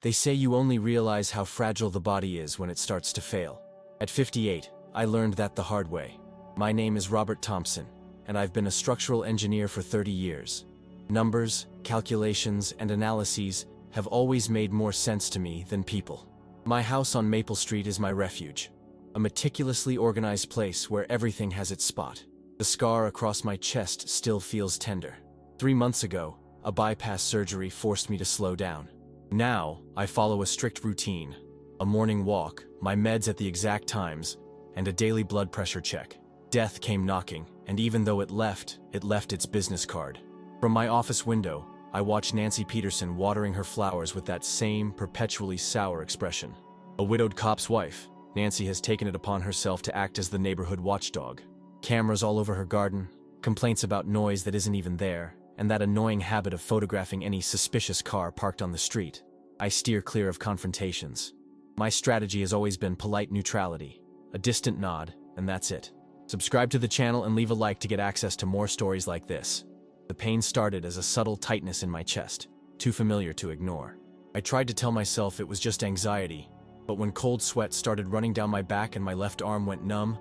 They say you only realize how fragile the body is when it starts to fail. At 58, I learned that the hard way. My name is Robert Thompson, and I've been a structural engineer for 30 years. Numbers, calculations, and analyses have always made more sense to me than people. My house on Maple Street is my refuge, a meticulously organized place where everything has its spot. The scar across my chest still feels tender. 3 months ago, a bypass surgery forced me to slow down. Now, I follow a strict routine, a morning walk, my meds at the exact times, and a daily blood pressure check. Death came knocking, and even though it left its business card. From my office window, I watch Nancy Peterson watering her flowers with that same perpetually sour expression. A widowed cop's wife, Nancy has taken it upon herself to act as the neighborhood watchdog. Cameras all over her garden, complaints about noise that isn't even there, and that annoying habit of photographing any suspicious car parked on the street. I steer clear of confrontations. My strategy has always been polite neutrality, a distant nod, and that's it. Subscribe to the channel and leave a like to get access to more stories like this. The pain started as a subtle tightness in my chest, too familiar to ignore. I tried to tell myself it was just anxiety, but when cold sweat started running down my back and my left arm went numb,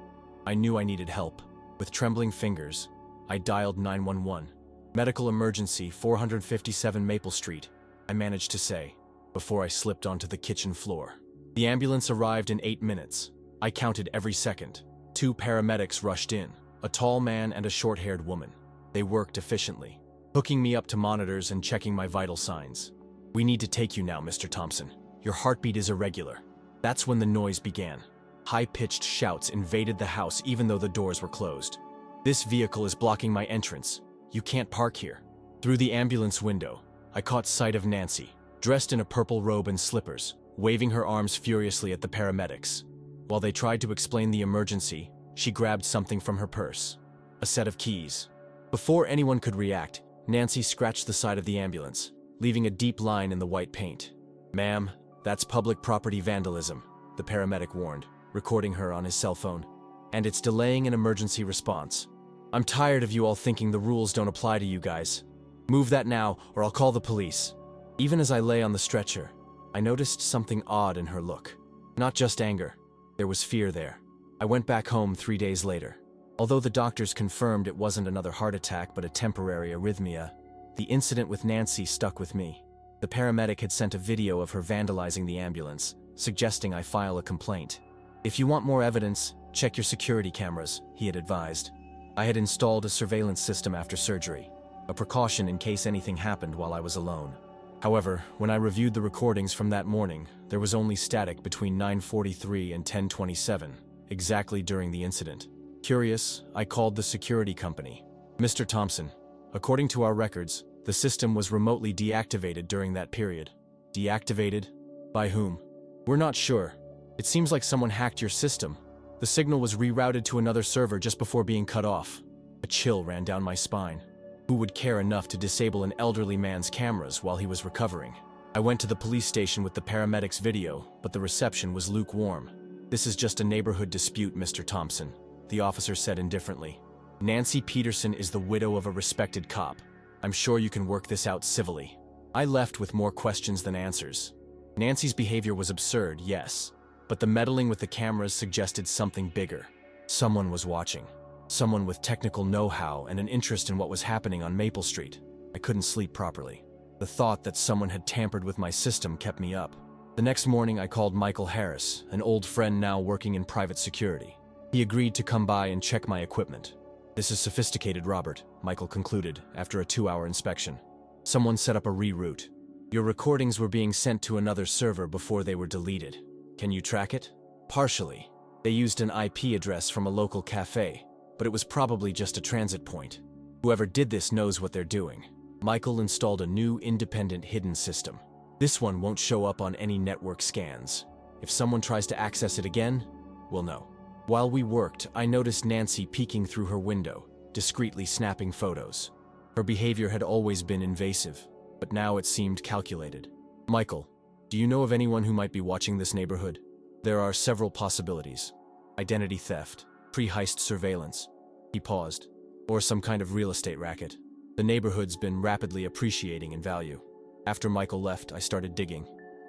I knew I needed help. With trembling fingers, I dialed 911. Medical emergency, 457 Maple Street, I managed to say, before I slipped onto the kitchen floor. The ambulance arrived in 8 minutes. I counted every second. 2 paramedics rushed in, a tall man and a short-haired woman. They worked efficiently, hooking me up to monitors and checking my vital signs. "We need to take you now, Mr. Thompson. Your heartbeat is irregular." That's when the noise began. High-pitched shouts invaded the house even though the doors were closed. "This vehicle is blocking my entrance. You can't park here." Through the ambulance window, I caught sight of Nancy, dressed in a purple robe and slippers, waving her arms furiously at the paramedics. While they tried to explain the emergency, she grabbed something from her purse, a set of keys. Before anyone could react, Nancy scratched the side of the ambulance, leaving a deep line in the white paint. "Ma'am, that's public property vandalism," the paramedic warned, recording her on his cell phone. "And it's delaying an emergency response. I'm tired of you all thinking the rules don't apply to you guys. Move that now, or I'll call the police." Even as I lay on the stretcher, I noticed something odd in her look. Not just anger. There was fear there. I went back home 3 days later. Although the doctors confirmed it wasn't another heart attack but a temporary arrhythmia, the incident with Nancy stuck with me. The paramedic had sent a video of her vandalizing the ambulance, suggesting I file a complaint. "If you want more evidence, check your security cameras," he had advised. I had installed a surveillance system after surgery, a precaution in case anything happened while I was alone. However, when I reviewed the recordings from that morning, there was only static between 9:43 and 10:27, exactly during the incident. Curious, I called the security company. "Mr. Thompson, according to our records, the system was remotely deactivated during that period." "Deactivated? By whom?" "We're not sure. It seems like someone hacked your system. The signal was rerouted to another server just before being cut off." A chill ran down my spine. Who would care enough to disable an elderly man's cameras while he was recovering? I went to the police station with the paramedics' video, but the reception was lukewarm. "This is just a neighborhood dispute, Mr. Thompson," the officer said indifferently. "Nancy Peterson is the widow of a respected cop. I'm sure you can work this out civilly." I left with more questions than answers. Nancy's behavior was absurd, yes, but the meddling with the cameras suggested something bigger. Someone was watching. Someone with technical know-how and an interest in what was happening on Maple Street. I couldn't sleep properly. The thought that someone had tampered with my system kept me up. The next morning I called Michael Harris, an old friend now working in private security. He agreed to come by and check my equipment. "This is sophisticated, Robert," Michael concluded after a 2-hour inspection. "Someone set up a reroute. Your recordings were being sent to another server before they were deleted. Can you track it?" "Partially. They used an IP address from a local cafe, but it was probably just a transit point. Whoever did this knows what they're doing." Michael installed a new independent hidden system. "This one won't show up on any network scans. If someone tries to access it again, we'll know." While we worked, I noticed Nancy peeking through her window, discreetly snapping photos. Her behavior had always been invasive, but now it seemed calculated. "Michael, do you know of anyone who might be watching this neighborhood?" "There are several possibilities. Identity theft, pre-heist surveillance." He paused. "Or some kind of real estate racket. The neighborhood's been rapidly appreciating in value." After Michael left, I started digging.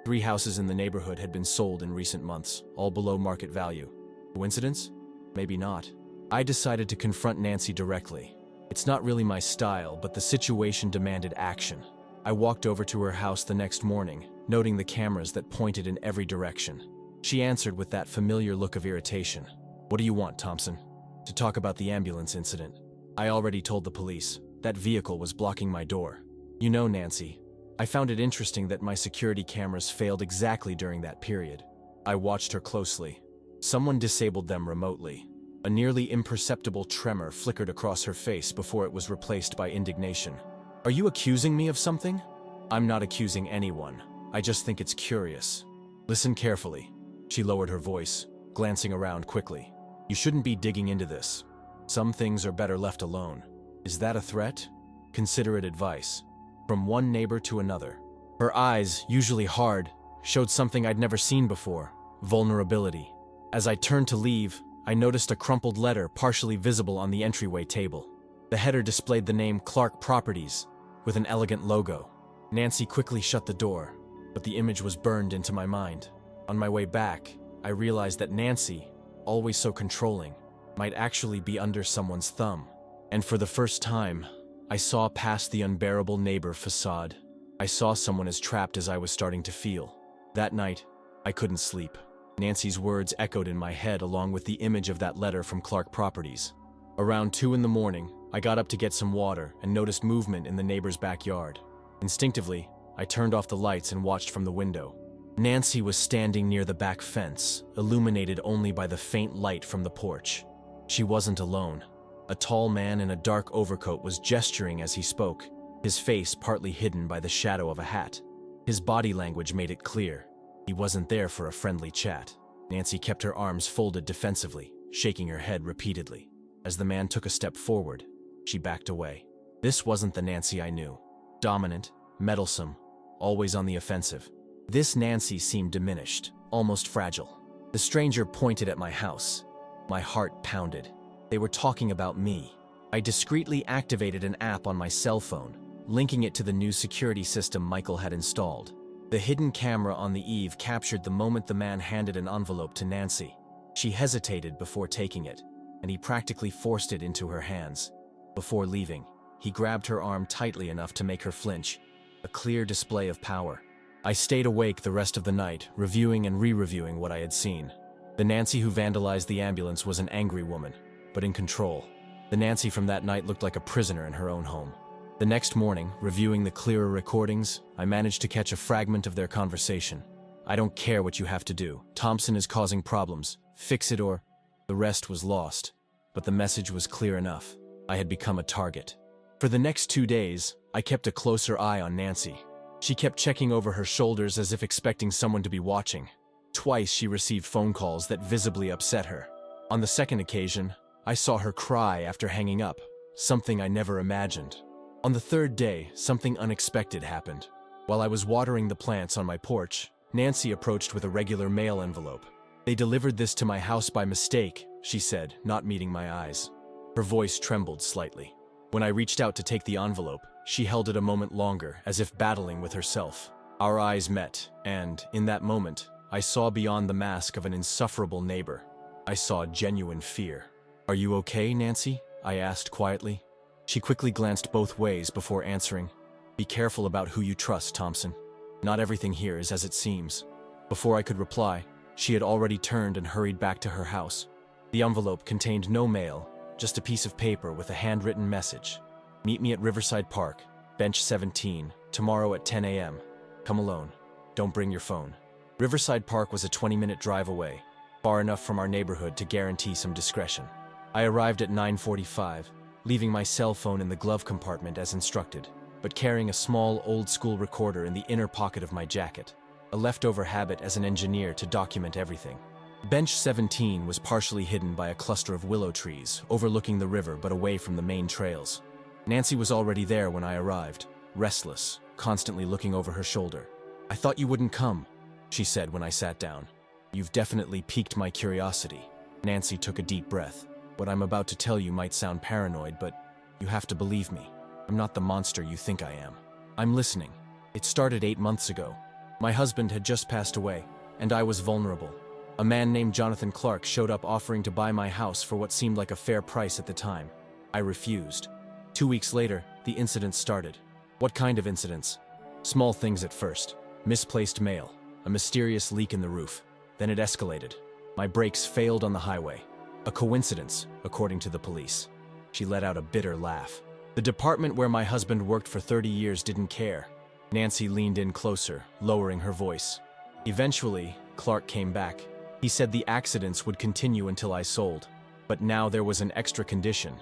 3 houses in the neighborhood had been sold in recent months, all below market value. Coincidence? Maybe not. I decided to confront Nancy directly. It's not really my style, but the situation demanded action. I walked over to her house the next morning, noting the cameras that pointed in every direction. She answered with that familiar look of irritation. "What do you want, Thompson?" "To talk about the ambulance incident. I already told the police. That vehicle was blocking my door." "You know, Nancy, I found it interesting that my security cameras failed exactly during that period." I watched her closely. Someone disabled them remotely. A nearly imperceptible tremor flickered across her face before it was replaced by indignation. "Are you accusing me of something?" "I'm not accusing anyone. I just think it's curious. Listen carefully." She lowered her voice, glancing around quickly. "You shouldn't be digging into this. Some things are better left alone." "Is that a threat?" "Consider it advice." From one neighbor to another. Her eyes, usually hard, showed something I'd never seen before: vulnerability. As I turned to leave, I noticed a crumpled letter partially visible on the entryway table. The header displayed the name Clark Properties, with an elegant logo. Nancy quickly shut the door, but the image was burned into my mind. On my way back, I realized that Nancy, always so controlling, might actually be under someone's thumb. And for the first time, I saw past the unbearable neighbor facade. I saw someone as trapped as I was starting to feel. That night, I couldn't sleep. Nancy's words echoed in my head along with the image of that letter from Clark Properties. Around 2 in the morning, I got up to get some water and noticed movement in the neighbor's backyard. Instinctively, I turned off the lights and watched from the window. Nancy was standing near the back fence, illuminated only by the faint light from the porch. She wasn't alone. A tall man in a dark overcoat was gesturing as he spoke, his face partly hidden by the shadow of a hat. His body language made it clear. He wasn't there for a friendly chat. Nancy kept her arms folded defensively, shaking her head repeatedly. As the man took a step forward, she backed away. This wasn't the Nancy I knew. Dominant, meddlesome, always on the offensive. This Nancy seemed diminished, almost fragile. The stranger pointed at my house. My heart pounded. They were talking about me. I discreetly activated an app on my cell phone, linking it to the new security system Michael had installed. The hidden camera on the eave captured the moment the man handed an envelope to Nancy. She hesitated before taking it, and he practically forced it into her hands. Before leaving, he grabbed her arm tightly enough to make her flinch, a clear display of power. I stayed awake the rest of the night, reviewing and re-reviewing what I had seen. The Nancy who vandalized the ambulance was an angry woman, but in control. The Nancy from that night looked like a prisoner in her own home. The next morning, reviewing the clearer recordings, I managed to catch a fragment of their conversation. "I don't care what you have to do. Thompson is causing problems. Fix it or..." The rest was lost, but the message was clear enough. I had become a target. For the next 2 days, I kept a closer eye on Nancy. She kept checking over her shoulders as if expecting someone to be watching. Twice she received phone calls that visibly upset her. On the second occasion, I saw her cry after hanging up, something I never imagined. On the third day, something unexpected happened. While I was watering the plants on my porch, Nancy approached with a regular mail envelope. "They delivered this to my house by mistake," she said, not meeting my eyes. Her voice trembled slightly. When I reached out to take the envelope, she held it a moment longer, as if battling with herself. Our eyes met, and, in that moment, I saw beyond the mask of an insufferable neighbor. I saw genuine fear. "Are you okay, Nancy?" I asked quietly. She quickly glanced both ways before answering. "Be careful about who you trust, Thompson. Not everything here is as it seems." Before I could reply, she had already turned and hurried back to her house. The envelope contained no mail, just a piece of paper with a handwritten message. "Meet me at Riverside Park, bench 17, tomorrow at 10 a.m. Come alone. Don't bring your phone." Riverside Park was a 20-minute drive away, far enough from our neighborhood to guarantee some discretion. I arrived at 9:45, leaving my cell phone in the glove compartment as instructed, but carrying a small, old-school recorder in the inner pocket of my jacket, a leftover habit as an engineer to document everything. Bench 17 was partially hidden by a cluster of willow trees, overlooking the river but away from the main trails. Nancy was already there when I arrived, restless, constantly looking over her shoulder. "I thought you wouldn't come," she said when I sat down. "You've definitely piqued my curiosity." Nancy took a deep breath. "What I'm about to tell you might sound paranoid, but you have to believe me. I'm not the monster you think I am. I'm listening. It started 8 months ago. My husband had just passed away, and I was vulnerable. A man named Jonathan Clark showed up offering to buy my house for what seemed like a fair price at the time. I refused. 2 weeks later, the incidents started. What kind of incidents? Small things at first. Misplaced mail, a mysterious leak in the roof. Then it escalated. My brakes failed on the highway. A coincidence, according to the police. She let out a bitter laugh. The department where my husband worked for 30 years didn't care. Nancy leaned in closer, lowering her voice. Eventually, Clark came back. He said the accidents would continue until I sold. But now there was an extra condition.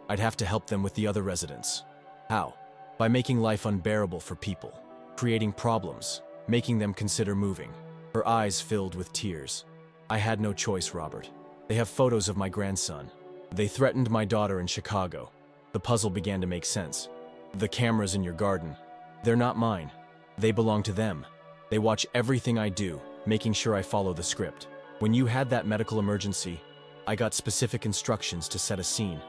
I'd have to help them with the other residents. How? By making life unbearable for people. Creating problems. Making them consider moving. Her eyes filled with tears. I had no choice, Robert. They have photos of my grandson. They threatened my daughter in Chicago. The puzzle began to make sense. The cameras in your garden, they're not mine. They belong to them. They watch everything I do, making sure I follow the script. When you had that medical emergency, I got specific instructions to set a scene.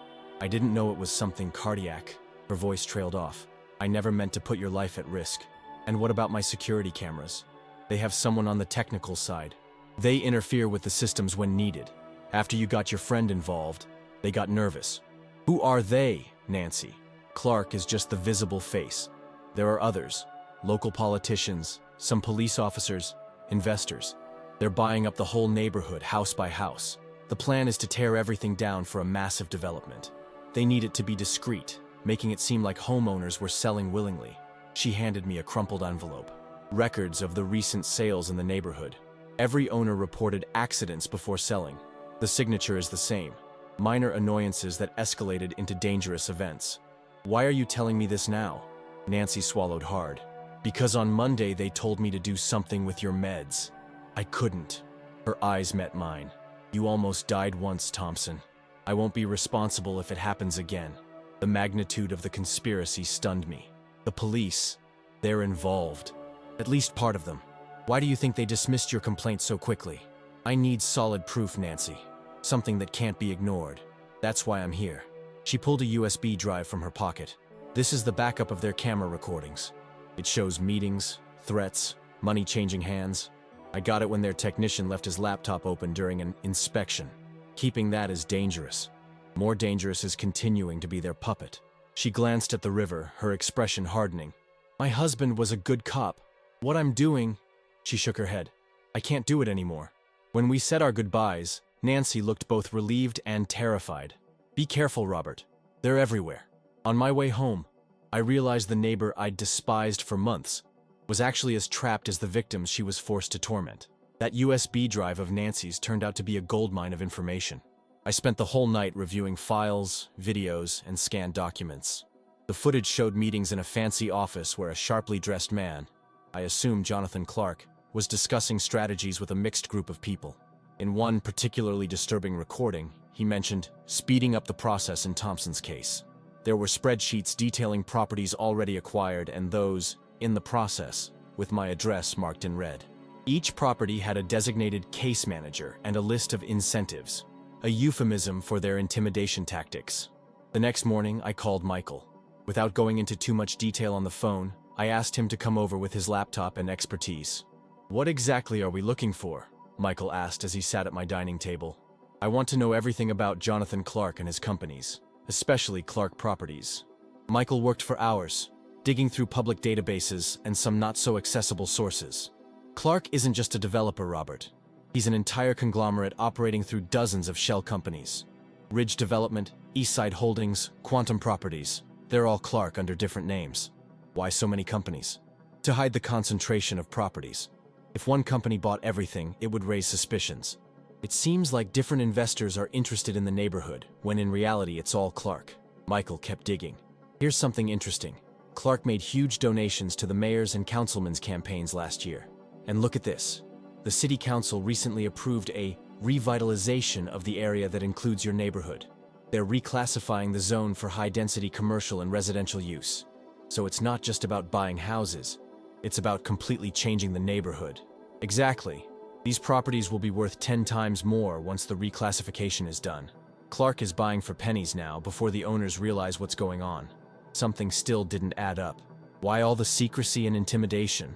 I didn't know it was something cardiac. Her voice trailed off. I never meant to put your life at risk. And what about my security cameras? They have someone on the technical side. They interfere with the systems when needed. After you got your friend involved, they got nervous. Who are they, Nancy? Clark is just the visible face. There are others. Local politicians, some police officers, investors. They're buying up the whole neighborhood, house by house. The plan is to tear everything down for a massive development. They need it to be discreet, making it seem like homeowners were selling willingly. She handed me a crumpled envelope. Records of the recent sales in the neighborhood. Every owner reported accidents before selling. The signature is the same. Minor annoyances that escalated into dangerous events. Why are you telling me this now? Nancy swallowed hard. Because on Monday they told me to do something with your meds. I couldn't. Her eyes met mine. You almost died once, Thompson. I won't be responsible if it happens again. The magnitude of the conspiracy stunned me. The police, they're involved. At least part of them. Why do you think they dismissed your complaint so quickly? I need solid proof, Nancy. Something that can't be ignored. That's why I'm here. She pulled a USB drive from her pocket. This is the backup of their camera recordings. It shows meetings, threats, money changing hands. I got it when their technician left his laptop open during an inspection. Keeping that is dangerous. More dangerous is continuing to be their puppet. She glanced at the river, her expression hardening. My husband was a good cop. What I'm doing... She shook her head. I can't do it anymore. When we said our goodbyes, Nancy looked both relieved and terrified. Be careful, Robert. They're everywhere. On my way home, I realized the neighbor I'd despised for months was actually as trapped as the victims she was forced to torment. That USB drive of Nancy's turned out to be a goldmine of information. I spent the whole night reviewing files, videos, and scanned documents. The footage showed meetings in a fancy office where a sharply dressed man, I assume Jonathan Clark, was discussing strategies with a mixed group of people. In one particularly disturbing recording, he mentioned speeding up the process in Thompson's case. There were spreadsheets detailing properties already acquired and those in the process, with my address marked in red. Each property had a designated case manager and a list of incentives, a euphemism for their intimidation tactics. The next morning, I called Michael. Without going into too much detail on the phone, I asked him to come over with his laptop and expertise. What exactly are we looking for? Michael asked as he sat at my dining table. I want to know everything about Jonathan Clark and his companies, especially Clark Properties. Michael worked for hours, digging through public databases and some not-so-accessible sources. Clark isn't just a developer, Robert. He's an entire conglomerate operating through dozens of shell companies. Ridge Development, Eastside Holdings, Quantum Properties. They're all Clark under different names. Why so many companies? To hide the concentration of properties. If one company bought everything, it would raise suspicions. It seems like different investors are interested in the neighborhood, when in reality it's all Clark. Michael kept digging. Here's something interesting. Clark made huge donations to the mayor's and councilmen's campaigns last year. And look at this. The city council recently approved a revitalization of the area that includes your neighborhood. They're reclassifying the zone for high-density commercial and residential use. So it's not just about buying houses. It's about completely changing the neighborhood. Exactly. These properties will be worth 10 times more once the reclassification is done. Clark is buying for pennies now before the owners realize what's going on. Something still didn't add up. Why all the secrecy and intimidation?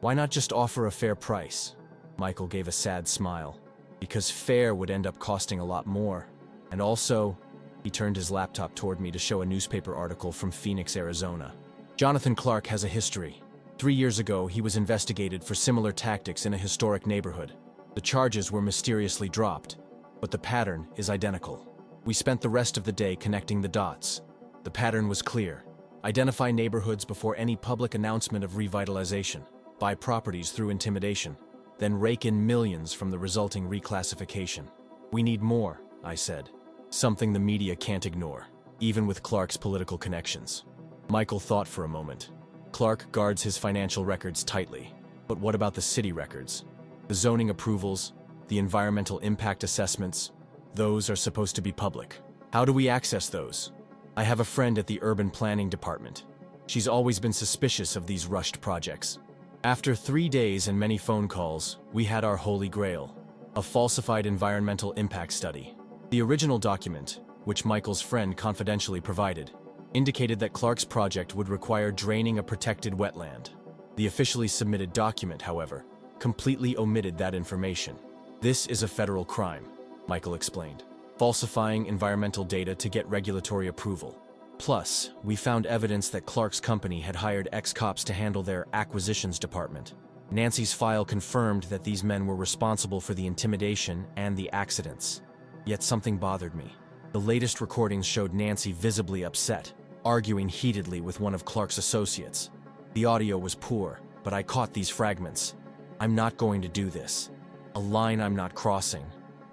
Why not just offer a fair price? Michael gave a sad smile. Because fair would end up costing a lot more. And also, he turned his laptop toward me to show a newspaper article from Phoenix, Arizona. Jonathan Clark has a history. 3 years ago, he was investigated for similar tactics in a historic neighborhood. The charges were mysteriously dropped, but the pattern is identical. We spent the rest of the day connecting the dots. The pattern was clear. Identify neighborhoods before any public announcement of revitalization. Buy properties through intimidation. Then rake in millions from the resulting reclassification. We need more, I said. Something the media can't ignore, even with Clark's political connections. Michael thought for a moment. Clark guards his financial records tightly. But what about the city records? The zoning approvals, the environmental impact assessments, those are supposed to be public. How do we access those? I have a friend at the urban planning department. She's always been suspicious of these rushed projects. After 3 days and many phone calls, we had our holy grail, a falsified environmental impact study. The original document, which Michael's friend confidentially provided, indicated that Clark's project would require draining a protected wetland. The officially submitted document, however, completely omitted that information. This is a federal crime, Michael explained, falsifying environmental data to get regulatory approval. Plus, we found evidence that Clark's company had hired ex-cops to handle their acquisitions department. Nancy's file confirmed that these men were responsible for the intimidation and the accidents. Yet something bothered me. The latest recordings showed Nancy visibly upset, arguing heatedly with one of Clark's associates. The audio was poor, but I caught these fragments. I'm not going to do this. A line I'm not crossing.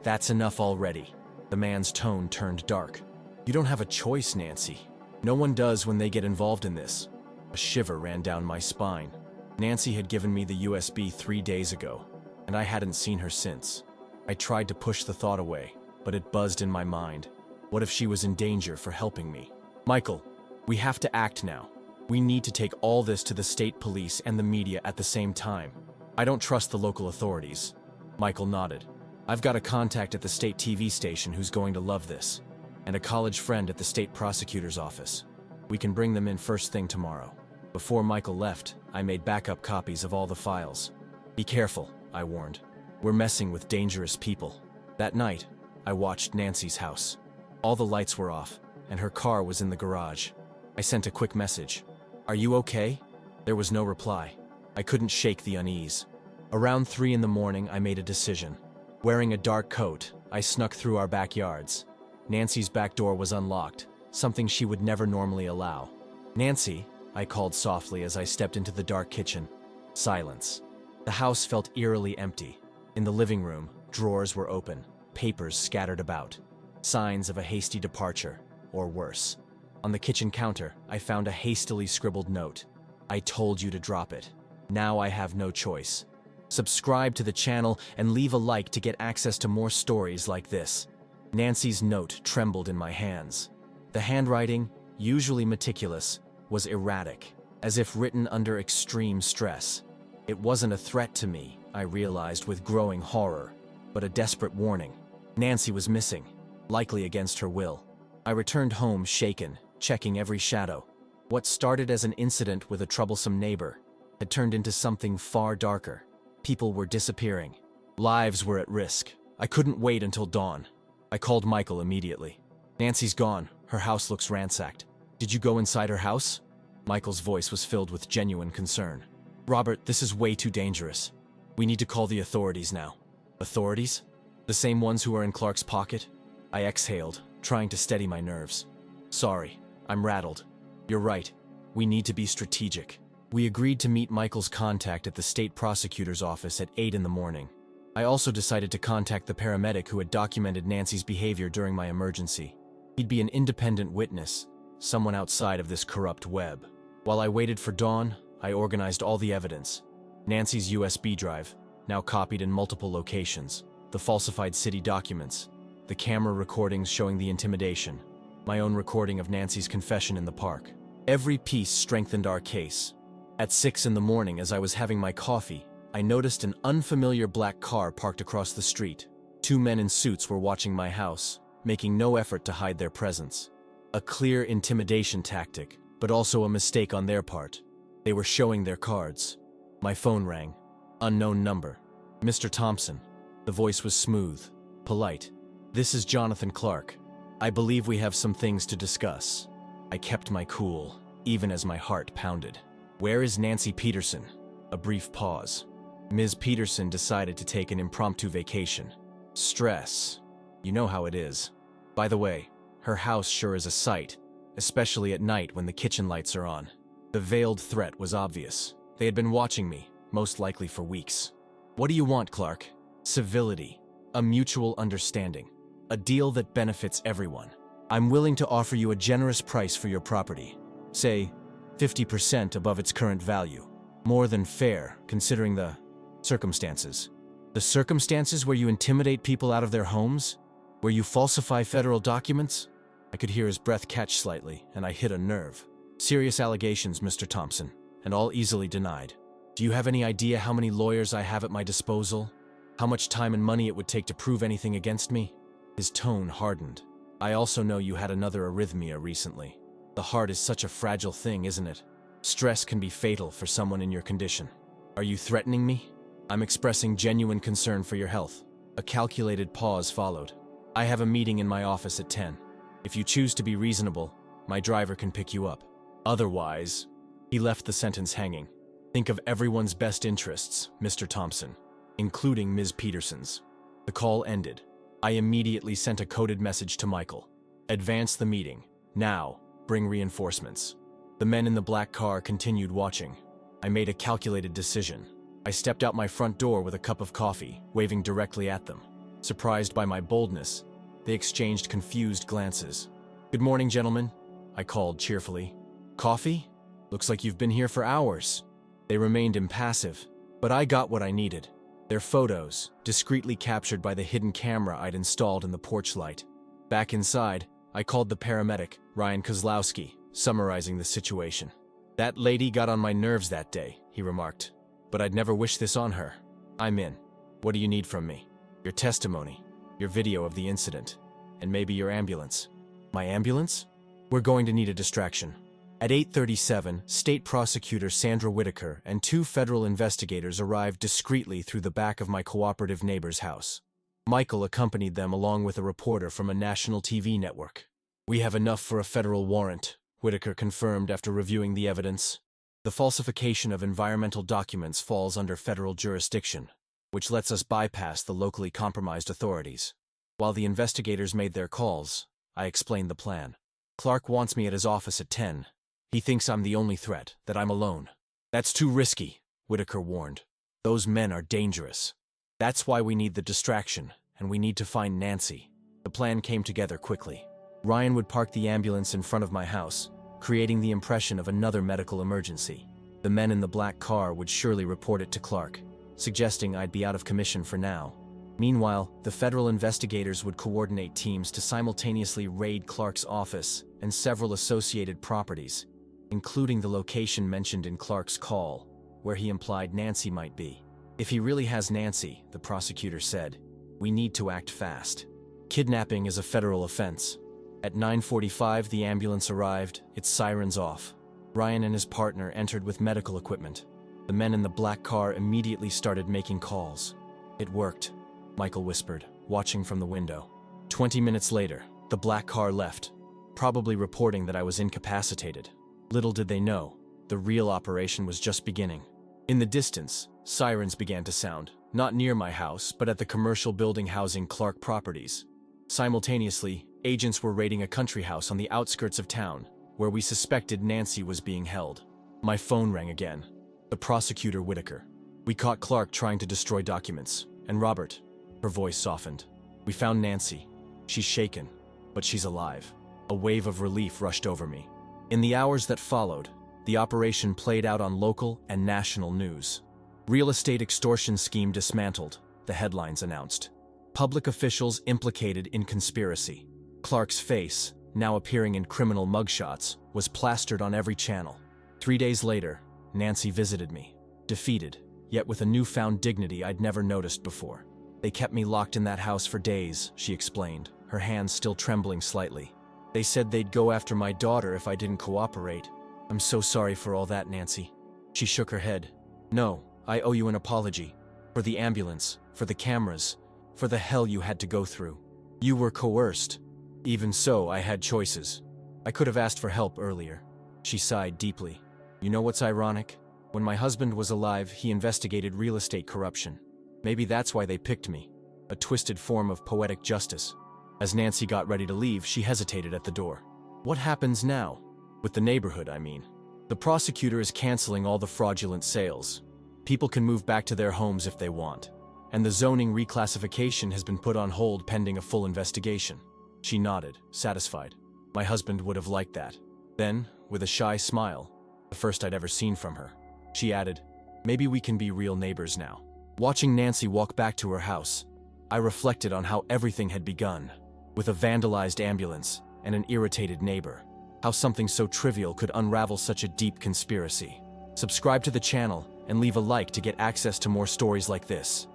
That's enough already. The man's tone turned dark. You don't have a choice, Nancy. No one does when they get involved in this. A shiver ran down my spine. Nancy had given me the USB 3 days ago, and I hadn't seen her since. I tried to push the thought away, but it buzzed in my mind. What if she was in danger for helping me? Michael, we have to act now. We need to take all this to the state police and the media at the same time. I don't trust the local authorities. Michael nodded. I've got a contact at the state TV station who's going to love this, and a college friend at the state prosecutor's office. We can bring them in first thing tomorrow. Before Michael left, I made backup copies of all the files. Be careful, I warned. We're messing with dangerous people. That night, I watched Nancy's house. All the lights were off, and her car was in the garage. I sent a quick message. Are you okay? There was no reply. I couldn't shake the unease. Around 3 in the morning, I made a decision. Wearing a dark coat, I snuck through our backyards. Nancy's back door was unlocked, something she would never normally allow. Nancy, I called softly as I stepped into the dark kitchen. Silence. The house felt eerily empty. In the living room, drawers were open, papers scattered about. Signs of a hasty departure, or worse. On the kitchen counter, I found a hastily scribbled note. I told you to drop it. Now I have no choice. Subscribe to the channel and leave a like to get access to more stories like this. Nancy's note trembled in my hands. The handwriting, usually meticulous, was erratic, as if written under extreme stress. It wasn't a threat to me, I realized with growing horror, but a desperate warning. Nancy was missing, likely against her will. I returned home shaken, checking every shadow. What started as an incident with a troublesome neighbor had turned into something far darker. People were disappearing. Lives were at risk. I couldn't wait until dawn. I called Michael immediately. Nancy's gone. Her house looks ransacked. Did you go inside her house? Michael's voice was filled with genuine concern. Robert, this is way too dangerous. We need to call the authorities now. Authorities? The same ones who are in Clark's pocket? I exhaled, trying to steady my nerves. Sorry, I'm rattled. You're right. We need to be strategic. We agreed to meet Michael's contact at the state prosecutor's office at 8 in the morning. I also decided to contact the paramedic who had documented Nancy's behavior during my emergency. He'd be an independent witness, someone outside of this corrupt web. While I waited for dawn, I organized all the evidence. Nancy's USB drive, now copied in multiple locations, the falsified city documents, the camera recordings showing the intimidation, my own recording of Nancy's confession in the park. Every piece strengthened our case. At 6 in the morning, as I was having my coffee, I noticed an unfamiliar black car parked across the street. 2 men in suits were watching my house, making no effort to hide their presence. A clear intimidation tactic, but also a mistake on their part. They were showing their cards. My phone rang. Unknown number. Mr. Thompson. The voice was smooth, polite. This is Jonathan Clark. I believe we have some things to discuss. I kept my cool, even as my heart pounded. Where is Nancy Peterson? A brief pause. Ms. Peterson decided to take an impromptu vacation. Stress. You know how it is. By the way, her house sure is a sight, especially at night when the kitchen lights are on. The veiled threat was obvious. They had been watching me, most likely for weeks. What do you want, Clark? Civility. A mutual understanding. A deal that benefits everyone. I'm willing to offer you a generous price for your property. Say, 50% above its current value. More than fair, considering the circumstances. The circumstances where you intimidate people out of their homes? Where you falsify federal documents? I could hear his breath catch slightly, and I hit a nerve. Serious allegations, Mr. Thompson, and all easily denied. Do you have any idea how many lawyers I have at my disposal? How much time and money it would take to prove anything against me? His tone hardened. I also know you had another arrhythmia recently. The heart is such a fragile thing, isn't it? Stress can be fatal for someone in your condition. Are you threatening me? I'm expressing genuine concern for your health. A calculated pause followed. I have a meeting in my office at 10. If you choose to be reasonable, my driver can pick you up. Otherwise, he left the sentence hanging. Think of everyone's best interests, Mr. Thompson, including Ms. Peterson's. The call ended. I immediately sent a coded message to Michael. Advance the meeting. Now, bring reinforcements. The men in the black car continued watching. I made a calculated decision. I stepped out my front door with a cup of coffee, waving directly at them. Surprised by my boldness, they exchanged confused glances. Good morning, gentlemen, I called cheerfully. Coffee? Looks like you've been here for hours. They remained impassive, but I got what I needed. Their photos, discreetly captured by the hidden camera I'd installed in the porch light. Back inside, I called the paramedic, Ryan Kozlowski, summarizing the situation. That lady got on my nerves that day, he remarked. But I'd never wish this on her. I'm in. What do you need from me? Your testimony, your video of the incident, and maybe your ambulance. My ambulance? We're going to need a distraction. At 8:37, State Prosecutor Sandra Whitaker and 2 federal investigators arrived discreetly through the back of my cooperative neighbor's house. Michael accompanied them along with a reporter from a national TV network. We have enough for a federal warrant, Whitaker confirmed after reviewing the evidence. The falsification of environmental documents falls under federal jurisdiction, which lets us bypass the locally compromised authorities. While the investigators made their calls, I explained the plan. Clark wants me at his office at 10. He thinks I'm the only threat, that I'm alone. That's too risky, Whitaker warned. Those men are dangerous. That's why we need the distraction, and we need to find Nancy. The plan came together quickly. Ryan would park the ambulance in front of my house, creating the impression of another medical emergency. The men in the black car would surely report it to Clark, suggesting I'd be out of commission for now. Meanwhile, the federal investigators would coordinate teams to simultaneously raid Clark's office and several associated properties, including the location mentioned in Clark's call, where he implied Nancy might be. If he really has Nancy, the prosecutor said, we need to act fast. Kidnapping is a federal offense. At 9:45, the ambulance arrived, its sirens off. Ryan and his partner entered with medical equipment. The men in the black car immediately started making calls. It worked, Michael whispered, watching from the window. 20 minutes later, the black car left, probably reporting that I was incapacitated. Little did they know, the real operation was just beginning. In the distance, sirens began to sound, not near my house, but at the commercial building housing Clark Properties. Simultaneously, agents were raiding a country house on the outskirts of town, where we suspected Nancy was being held. My phone rang again. The prosecutor, Whitaker. We caught Clark trying to destroy documents. And Robert. Her voice softened. We found Nancy. She's shaken, but she's alive. A wave of relief rushed over me. In the hours that followed, the operation played out on local and national news. Real estate extortion scheme dismantled, the headlines announced. Public officials implicated in conspiracy. Clark's face, now appearing in criminal mugshots, was plastered on every channel. 3 days later, Nancy visited me, defeated, yet with a newfound dignity I'd never noticed before. They kept me locked in that house for days, she explained, her hands still trembling slightly. They said they'd go after my daughter if I didn't cooperate. I'm so sorry for all that, Nancy. She shook her head. No, I owe you an apology. For the ambulance, for the cameras, for the hell you had to go through. You were coerced. Even so, I had choices. I could have asked for help earlier. She sighed deeply. You know what's ironic? When my husband was alive, he investigated real estate corruption. Maybe that's why they picked me. A twisted form of poetic justice. As Nancy got ready to leave, she hesitated at the door. What happens now? With the neighborhood, I mean. The prosecutor is canceling all the fraudulent sales. People can move back to their homes if they want. And the zoning reclassification has been put on hold pending a full investigation. She nodded, satisfied. My husband would have liked that. Then, with a shy smile, the first I'd ever seen from her, she added, maybe we can be real neighbors now. Watching Nancy walk back to her house, I reflected on how everything had begun, with a vandalized ambulance and an irritated neighbor. How something so trivial could unravel such a deep conspiracy. Subscribe to the channel and leave a like to get access to more stories like this.